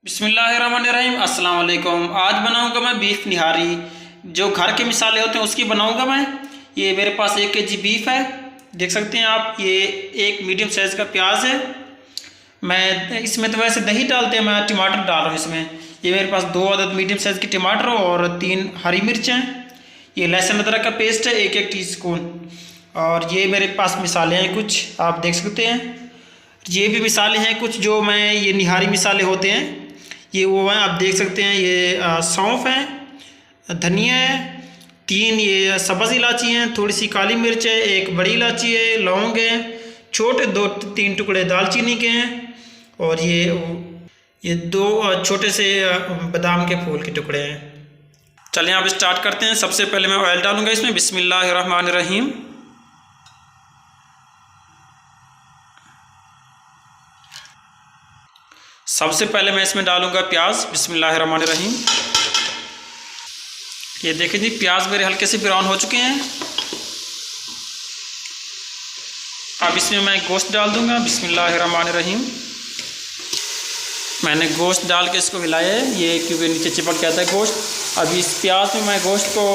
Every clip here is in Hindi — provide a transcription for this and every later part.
बिस्मिल्लाहिर्रहमानिर्रहीम अस्सलाम वालेकुम। आज बनाऊंगा मैं बीफ निहारी। जो घर के मिसाले होते हैं उसकी बनाऊंगा मैं। ये मेरे पास 1 केजी बीफ है, देख सकते हैं आप। ये एक मीडियम साइज़ का प्याज है। मैं इसमें तो वैसे दही डालते हैं, मैं टमाटर डाल रहा हूँ इसमें। ये मेरे पास 2 अदद मीडियम साइज़ के टमाटर और 3 हरी मिर्च हैं। ये लहसुन अदरक का पेस्ट है 1-1 टीस्पून। और ये मेरे पास मिसाले हैं कुछ, आप देख सकते हैं। ये भी मिसाले हैं कुछ जो मैं, ये निहारी मिसाले होते हैं, ये वो हैं, आप देख सकते हैं। ये सौंफ है, धनिया है, 3 ये सब्ज़ इलायची हैं, थोड़ी सी काली मिर्च है, 1 बड़ी इलायची है, लौंग है, छोटे 2-3 टुकड़े दालचीनी के हैं, और ये 2 छोटे से बादाम के फूल के टुकड़े हैं। चलिए आप स्टार्ट करते हैं। सबसे पहले मैं ऑयल डालूंगा इसमें। बिस्मिल्लाहिर्रहमानिर्रहीम। सबसे पहले मैं इसमें डालूंगा प्याज। बिस्मिल्लाहिर्रहमानिर्रहीम। ये देखिए जी, प्याज मेरे हल्के से ब्राउन हो चुके हैं। अब इसमें मैं गोश्त डाल दूंगा। बिस्मिल्लाहिर्रहमानिर्रहीम। मैंने गोश्त डाल के इसको हिलाया है, ये क्योंकि नीचे चिपक जाता है गोश्त। अब इस प्याज में मैं गोश्त को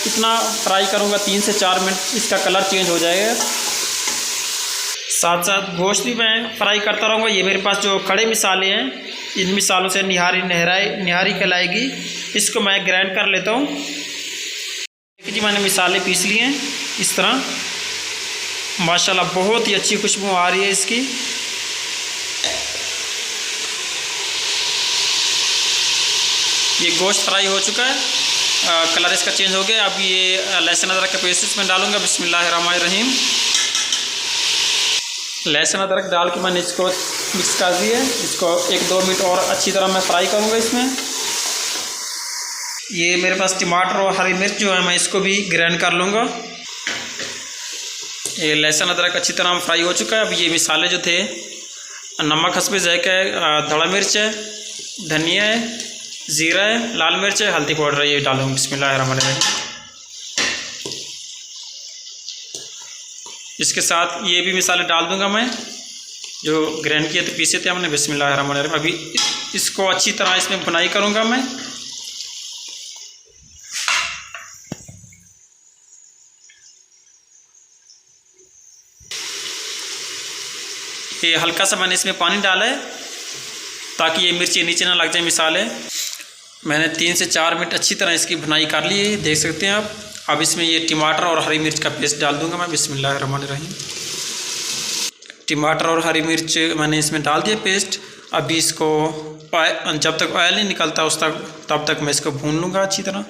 इतना फ्राई करूंगा, 3 से 4 मिनट इसका कलर चेंज हो जाएगा। साथ साथ गोश्त भी मैं फ्राई करता रहूँगा। ये मेरे पास जो खड़े मिसाले हैं, इन मिसालों से निहारी कहलाएगी। इसको मैं ग्राइंड कर लेता हूँ। देखिए जी, मैंने मिसाले पीस लिए हैं इस तरह। माशाल्लाह बहुत ही अच्छी खुशबू आ रही है इसकी। ये गोश्त फ्राई हो चुका है, कलर इसका चेंज हो गया। अब ये लहसुन अदरक का पेस्ट इसमें डालूँगा। बिस्मिल्लाहिर्रहमानिर्रहीम। लहसुन अदरक डाल के मैंने इसको मिक्स कर दिया। इसको 1-2 मिनट और अच्छी तरह मैं फ्राई करूँगा इसमें। ये मेरे पास टमाटर और हरी मिर्च जो है, मैं इसको भी ग्राइंड कर लूँगा। ये लहसुन अदरक अच्छी तरह फ्राई हो चुका है। अब ये मिसाले जो थे, नमक हस्बे ज़ायक़ा है, धड़ा मिर्च है, धनिया है, ज़ीरा है, लाल मिर्च है, हल्दी पाउडर है, ये डालूँगा। बिस्मिल्लाहिर्रहमानिर्रहीम। इसके साथ ये भी मिसाले डाल दूंगा मैं, जो ग्राइंड किए थे, पीसे थे हमने। बिस्मिल्लाहिर्रहमानिर्रहीम। अभी इसको अच्छी तरह इसमें भुनाई करूंगा मैं। ये हल्का सा मैंने इसमें पानी डाला है ताकि ये मिर्ची नीचे ना लग जाए मिसाले। मैंने 3 से 4 मिनट अच्छी तरह इसकी भुनाई कर ली है, देख सकते हैं आप। अब इसमें ये टमाटर और हरी मिर्च का पेस्ट डाल दूंगा मैं। बिस्मिल्लाहिर्रहमानिर्रहीम। टमाटर और हरी मिर्च मैंने इसमें डाल दिया पेस्ट। अभी इसको जब तक ऑयल नहीं निकलता तब तक मैं इसको भून लूँगा अच्छी तरह।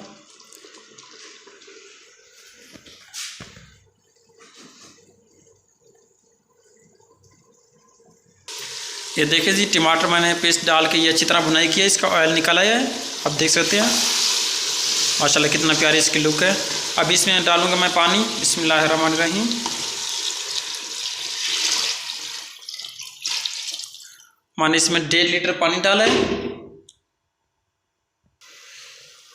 ये देखिए जी, टमाटर मैंने पेस्ट डाल के ये अच्छी तरह भुनाई किया, इसका ऑयल निकल आया है, अब देख सकते हैं। माशाल्लाह कितना प्यारी इसकी लुक है। अब इसमें डालूंगा मैं पानी। बिस्मिल्लाहिर्रहमानिर्रहीम। मैंने इसमें 1.5 लीटर पानी डाला है।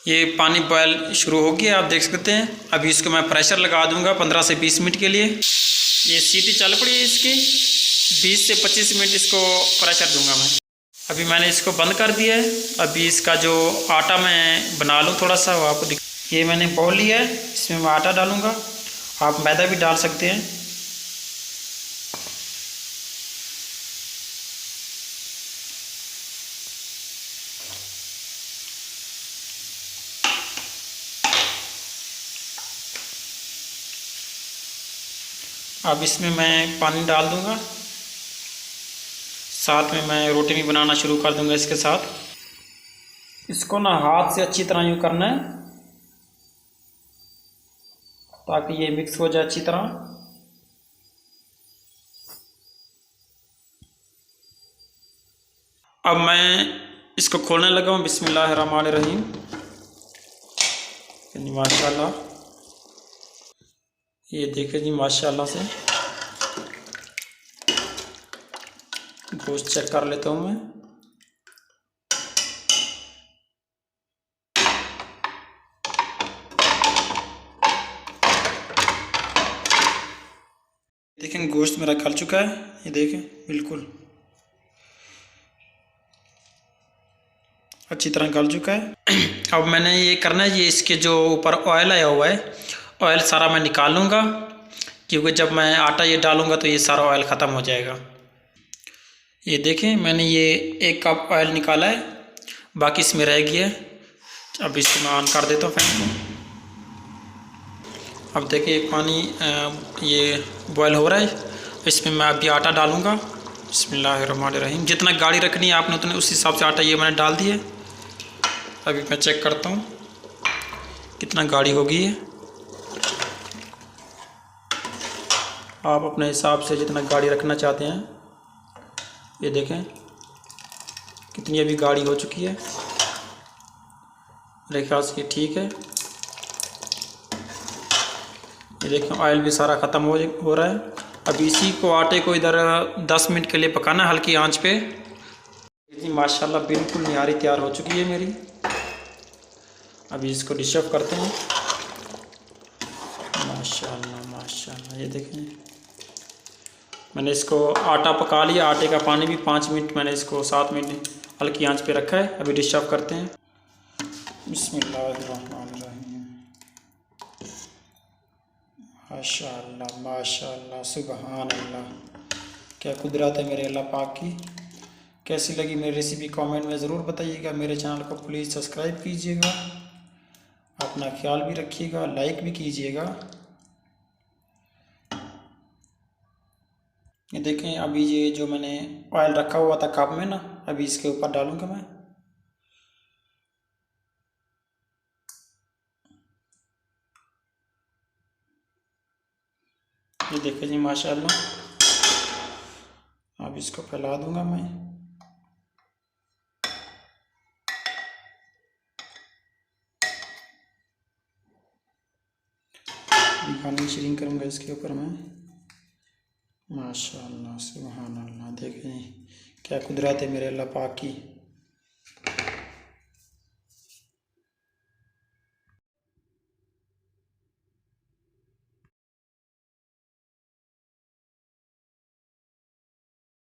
ये पानी बॉयल शुरू हो गया, आप देख सकते हैं। अभी इसको मैं प्रेशर लगा दूंगा 15 से 20 मिनट के लिए। ये सीटी चल पड़ी है इसकी, 20 से 25 मिनट इसको प्रेशर दूंगा मैं। अभी मैंने इसको बंद कर दिया है। अभी इसका जो आटा मैं बना लूँ थोड़ा सा, वो आपको ये मैंने बाउल लिया है, इसमें मैं आटा डालूँगा। आप मैदा भी डाल सकते हैं। अब इसमें मैं पानी डाल दूँगा, साथ में मैं रोटी भी बनाना शुरू कर दूँगा इसके साथ। इसको ना हाथ से अच्छी तरह यूँ करना है ताकि ये मिक्स हो जाए अच्छी तरह। अब मैं इसको खोलने लगा हूँ। बिस्मिल्लाहिर्रहमानिर्रहीम। माशाल्लाह, ये देखिए जी, माशाल्लाह से गोश्त चेक कर लेता हूँ मैं। देखें गोश्त मेरा खल चुका है, ये देखें बिल्कुल। अच्छी तरह गल चुका है। अब मैंने ये करना है, ये इसके जो ऊपर ऑयल आया हुआ है, ऑयल सारा मैं निकाल लूँगा, क्योंकि जब मैं आटा ये डालूँगा तो ये सारा ऑयल ख़त्म हो जाएगा। ये देखें मैंने ये 1 कप ऑयल निकाला है, बाकी इसमें रह गया है। अब इसको मैं ऑन कर देता हूँ फैन को। अब देखिए पानी ये बॉयल हो रहा है, इसमें मैं अभी आटा डालूँगा। बिस्मिल्लाहिर्रहमानिर्रहीम। जितना गाढ़ी रखनी है आपने उतने उस हिसाब से आटा ये मैंने डाल दिया। अभी मैं चेक करता हूँ कितना गाढ़ी होगी है। आप अपने हिसाब से जितना गाढ़ी रखना चाहते हैं, ये देखें कितनी अभी गाढ़ी हो चुकी है। मेरे ख्याल से ये ठीक है। ये देखें ऑयल भी सारा ख़त्म हो रहा है। अब इसी को आटे को इधर 10 मिनट के लिए पकाना हल्की आंच पे। माशाल्लाह बिल्कुल निहारी तैयार हो चुकी है मेरी। अभी इसको डिश ऑफ करते हैं। माशाल्लाह माशाल्लाह, ये देखें मैंने इसको आटा पका लिया। आटे का पानी भी 5 मिनट मैंने इसको 7 मिनट हल्की आंच पे रखा है। अभी डिश ऑफ करते हैं। बिस्मिल्लाहिर्रहमानिर्रहीम। माशाअल्लाह माशाअल्लाह, सुबहान अल्लाह, क्या कुदरत है मेरे अल्लाह पाक की। कैसी लगी मेरी रेसिपी कमेंट में ज़रूर बताइएगा। मेरे चैनल को प्लीज़ सब्सक्राइब कीजिएगा, अपना ख्याल भी रखिएगा, लाइक भी कीजिएगा। ये देखें अभी ये जो मैंने ऑयल रखा हुआ था कप में ना, अभी इसके ऊपर डालूंगा मैं। ये देखें जी माशाल्लाह। अब इसको फैला दूंगा मैं। गार्निशिंग करूंगा इसके ऊपर मैं। माशाअल्लाह सुभान अल्लाह, देखें क्या कुदरत है मेरे अल्लाह पाक की।